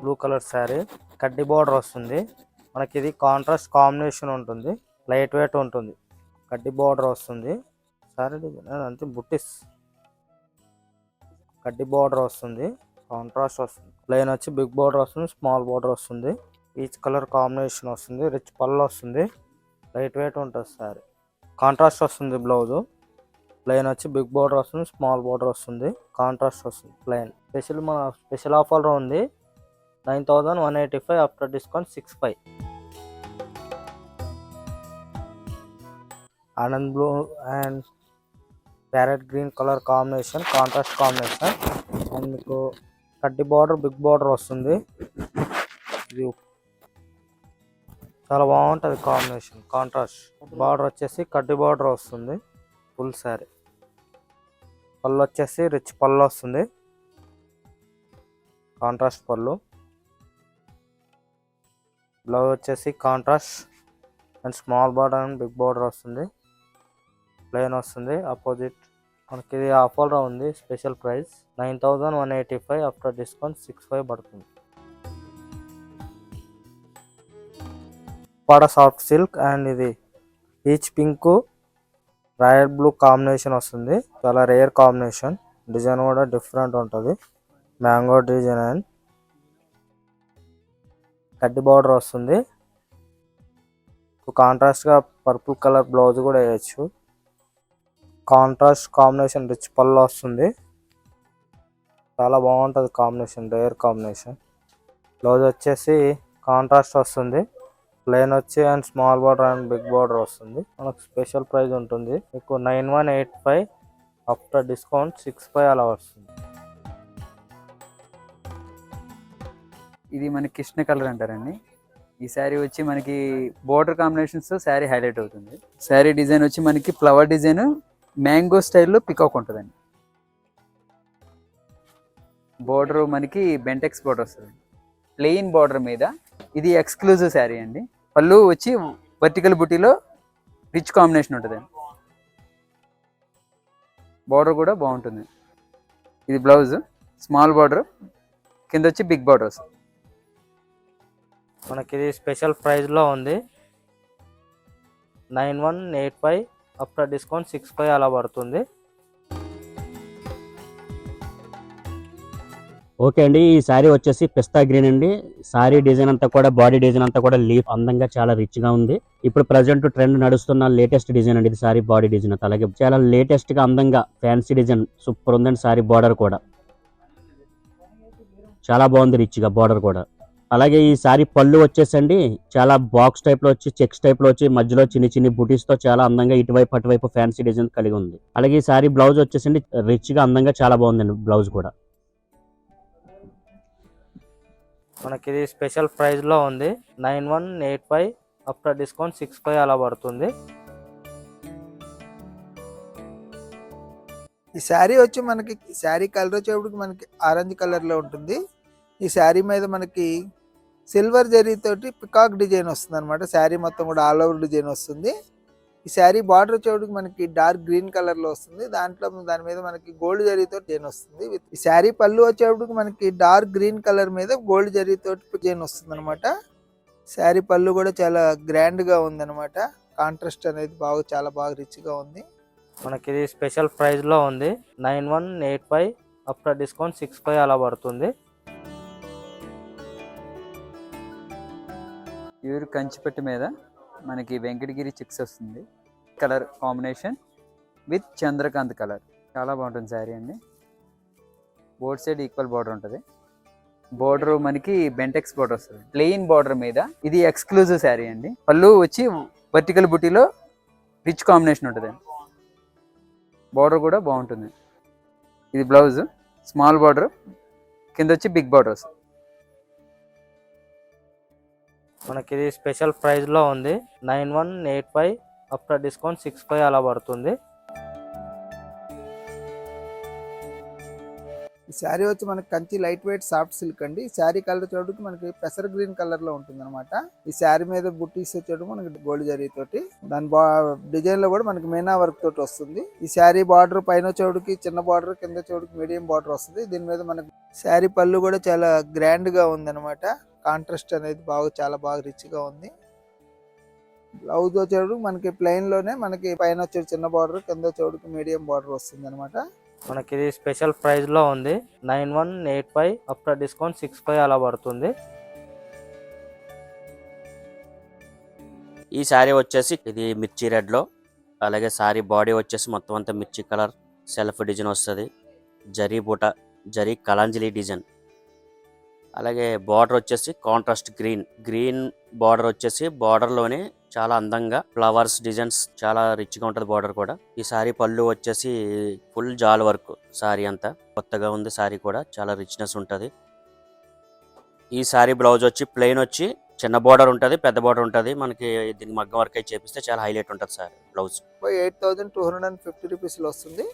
Blue colour sari కడ్డీ border వస్తుంది మనకి. ఇది కాంట్రాస్ట్ కాంబినేషన్ ఉంటుంది, లైట్ వెయిట్ ఉంటుంది. కడ్డీ బార్డర్ వస్తుంది శారీ అంతే. బుట్టిస్ కడ్డీ బార్డర్ వస్తుంది, కాంట్రాస్ట్ వస్తుంది. ప్లెయిన్ వచ్చి బిగ్ బార్డర్ వస్తుంది, స్మాల్ బార్డర్ వస్తుంది. పీచ్ కలర్ కాంబినేషన్ వస్తుంది, రిచ్ పళ్ళు వస్తుంది, లైట్ వెయిట్ ఉంటుంది శారీ. కాంట్రాస్ట్ వస్తుంది బ్లౌజు. ప్లెయిన్ వచ్చి బిగ్ బార్డర్ వస్తుంది, స్మాల్ బార్డర్ వస్తుంది, కాంట్రాస్ట్ వస్తుంది ప్లెయిన్. మన స్పెషల్ ఆఫర్ ఉంది 9185 after discount 65. Anand blue and parrot green colour combination, contrast combination. And మీకు కడ్డీ బార్డర్ బిగ్ బార్డర్ వస్తుంది. ఇది చాలా బాగుంటుంది కాంబినేషన్. కాంట్రాస్ట్ బార్డర్ వచ్చేసి కడ్డీ బార్డర్ వస్తుంది ఫుల్ శారీ. పళ్ళు వచ్చేసి రిచ్ పళ్ళు వస్తుంది, కాంట్రాస్ట్ పళ్ళు. బ్లౌజ్ వచ్చేసి contrast and small border and big border వస్తుంది, ప్లెయిన్ వస్తుంది. అపోజిట్ మనకి ఇది ఆఫర్లో ఉంది. స్పెషల్ ప్రైస్ 9185 ఆఫ్టర్ డిస్కౌంట్ 65 పడుతుంది. పాడ సాఫ్ట్ సిల్క్ అండ్ ఇది peach pink royal blue combination వస్తుంది. చాలా రేర్ కాంబినేషన్. డిజైన్ కూడా డిఫరెంట్ ఉంటుంది, మ్యాంగో డిజైన్. అండ్ కడ్డీ బార్డర్ వస్తుంది. కాంట్రాస్ట్గా పర్పుల్ కలర్ బ్లౌజ్ కూడా వేయచ్చు. కాంట్రాస్ట్ కాంబినేషన్ రిచ్ పళ్ళు వస్తుంది. చాలా బాగుంటుంది కాంబినేషన్, రేర్ కాంబినేషన్. బ్లౌజ్ వచ్చేసి కాంట్రాస్ట్ వస్తుంది, ప్లెయిన్ వచ్చి and small border and big border వస్తుంది. మనకు స్పెషల్ ప్రైస్ ఉంటుంది మీకు 9185 ఆఫ్టర్ డిస్కౌంట్ 65 అలా వస్తుంది. ఇది మనకి కృష్ణ కలర్ అంటారండి. ఈ శారీ వచ్చి మనకి బోర్డర్ కాంబినేషన్స్ శారీ హైలైట్ అవుతుంది. శారీ డిజైన్ వచ్చి మనకి ఫ్లవర్ డిజైన్ మ్యాంగో స్టైల్లో పికాక్ ఉంటుందండి. బోర్డర్ మనకి బెంటెక్స్ బోర్డర్ వస్తుంది ప్లెయిన్ బోర్డర్ మీద. ఇది ఎక్స్క్లూజివ్ శారీ అండి. పళ్ళు వచ్చి వర్టికల్ బుటీలో రిచ్ కాంబినేషన్ ఉంటుందండి. బార్డర్ కూడా బాగుంటుంది. ఇది బ్లౌజ్ స్మాల్ బార్డర్, కింద వచ్చి బిగ్ బార్డర్ వస్తుంది. మనకి ఇది స్పెషల్ ప్రైస్లో ఉంది 9185 ఆఫ్టర్ డిస్కౌంట్ 65 అలా పడుతుంది. ఓకే అండి, ఈ శారీ వచ్చేసి పిస్తా గ్రీన్ అండి. శారీ డిజైన్ అంతా కూడా, బాడీ డిజైన్ అంతా కూడా లీఫ్ అందంగా చాలా రిచ్ గా ఉంది. ఇప్పుడు ప్రజెంట్ ట్రెండ్ నడుస్తున్న లేటెస్ట్ డిజైన్ అండి ఇది. శారీ బాడీ డిజైన్ అలాగే చాలా లేటెస్ట్ గా అందంగా ఫ్యాన్సీ డిజైన్ సూపర్ ఉందండి. శారీ బార్డర్ కూడా చాలా బాగుంది, రిచ్ గా బార్డర్ కూడా. అలాగే ఈ శారీ పళ్ళు వచ్చేసండి చాలా బాక్స్ టైప్ లో వచ్చి, చెక్స్ టైప్ లో వచ్చి, మధ్యలో చిన్ని చిన్ని బుటీస్ తో చాలా అందంగా ఇటువైపు అటువైపు ఫ్యాన్సీ డిజైన్ కలిగి ఉంది. అలాగే ఈ శారీ బ్లౌజ్ వచ్చేసండి రిచ్ గా అందంగా చాలా బాగుందండి బ్లౌజ్ కూడా. మనకి ఇది స్పెషల్ ప్రైస్లో ఉంది 9185 ఆఫ్టర్ డిస్కౌంట్ 65 అలా పడుతుంది. ఈ శారీ వచ్చి మనకి శారీ కలర్ వచ్చేప్పటికి మనకి ఆరెంజ్ కలర్లో ఉంటుంది. ఈ శారీ మీద మనకి సిల్వర్ జరీతోటి పికాక్ డిజైన్ వస్తుంది అనమాట. శారీ మొత్తం కూడా ఆల్ ఓవర్ డిజైన్ వస్తుంది. ఈ శారీ బార్డర్ వచ్చేప్పటికి మనకి డార్క్ గ్రీన్ కలర్లో వస్తుంది. దాని మీద మనకి గోల్డ్ జరీతో డిజైన్ వస్తుంది. ఈ శారీ పళ్ళు వచ్చేప్పటికి మనకి డార్క్ గ్రీన్ కలర్ మీద గోల్డ్ జరీతో డిజైన్ వస్తుంది అనమాట. శారీ పళ్ళు కూడా చాలా గ్రాండ్గా ఉందన్నమాట. కాంట్రాస్ట్ అనేది చాలా బాగా రిచ్గా ఉంది. మనకి ఇది స్పెషల్ ప్రైస్లో ఉంది 9185 ఆఫ్టర్ డిస్కౌంట్ 65 అలా పడుతుంది. ప్యూర్ కంచిపట్టు మీద మనకి వెంకటగిరి చిక్స్ వస్తుంది. Colour combination with Chandrakanth colour చాలా బాగుంటుంది శారీ అండి. బోర్డ్ సైడ్ ఈక్వల్ బార్డర్ ఉంటుంది. బోర్డర్ మనకి బెంటెక్స్ బార్డర్ వస్తుంది ప్లెయిన్ బార్డర్ మీద. ఇది ఎక్స్క్లూజివ్ శారీ అండి. పళ్ళు వచ్చి వర్టికల్ బుటీలో రిచ్ కాంబినేషన్ ఉంటుంది. బార్డర్ కూడా బాగుంటుంది. ఇది బ్లౌజ్ స్మాల్ బార్డర్, కింద వచ్చి బిగ్ బార్డర్ వస్తుంది. మనకి ఇది స్పెషల్ ప్రైస్లో ఉంది 9185 ఆఫ్టర్ డిస్కౌంట్ 65 అలా పడుతుంది. ఈ శారీ వచ్చి మనకి Kanchi light weight soft silk అండి. ఈ శారీ కలర్ వచ్చేటప్పుడు మనకి పెసర్ గ్రీన్ కలర్ లో ఉంటుంది అనమాట. ఈ శారీ మీద బుట్టీస్ వచ్చేటప్పుడు మనకి గోల్డ్ జరీ తోటి, దాని డిజైన్ లో కూడా మనకి మీనా వర్క్ తోటి వస్తుంది. ఈ శారీ బార్డర్ పైన వచ్చేటికి చిన్న బార్డర్, కింద వచ్చేటికి మీడియం బార్డర్ వస్తుంది. దీని మీద మనకి శారీ పళ్ళు కూడా చాలా గ్రాండ్ గా ఉందన్నమాట. కాంట్రాస్ట్ అనేది చాలా బాగా రిచ్ గా ఉంది. బ్లౌజ్ వచ్చేటప్పుడు మనకి ప్లెయిన్ లోనే మనకి పైన వచ్చే చిన్న బార్డర్, కింద వచ్చేటప్పుడు మీడియం బార్డర్ వస్తుంది అనమాట. మనకి ఇది స్పెషల్ ప్రైస్ లో ఉంది. 9185 ఆఫ్టర్ డిస్కౌంట్ 65 అలా పడుతుంది. ఈ శారీ వచ్చేసి ఇది మిర్చి రెడ్ లో, అలాగే శారీ బాడీ వచ్చేసి మొత్తం అంతా మిర్చి కలర్ సెల్ఫ్ డిజైన్ వస్తుంది. జరీ బూట, జరీ కలాంజలి డిజైన్. అలాగే బార్డర్ వచ్చేసి కాంట్రాస్ట్ గ్రీన్ బార్డర్ వచ్చేసి బార్డర్ లోనే చాలా అందంగా ఫ్లవర్స్ డిజైన్స్ చాలా రిచ్ గా ఉంటది బార్డర్ కూడా. ఈ సారీ పళ్ళు వచ్చేసి ఫుల్ జాల్ వర్క్. సారీ అంతా కొత్తగా ఉంది. సారీ కూడా చాలా రిచ్నెస్ ఉంటది. ఈ సారీ బ్లౌజ్ వచ్చి ప్లెయిన్ వచ్చి చిన్న బార్డర్ ఉంటది, పెద్ద బార్డర్ ఉంటది. మనకి దీనికి మగ్గం వర్క్ అయితే చేపిస్తే చాలా హైలైట్ ఉంటది సారీ బ్లౌజ్. 8250 రూపీస్ లో వస్తుంది.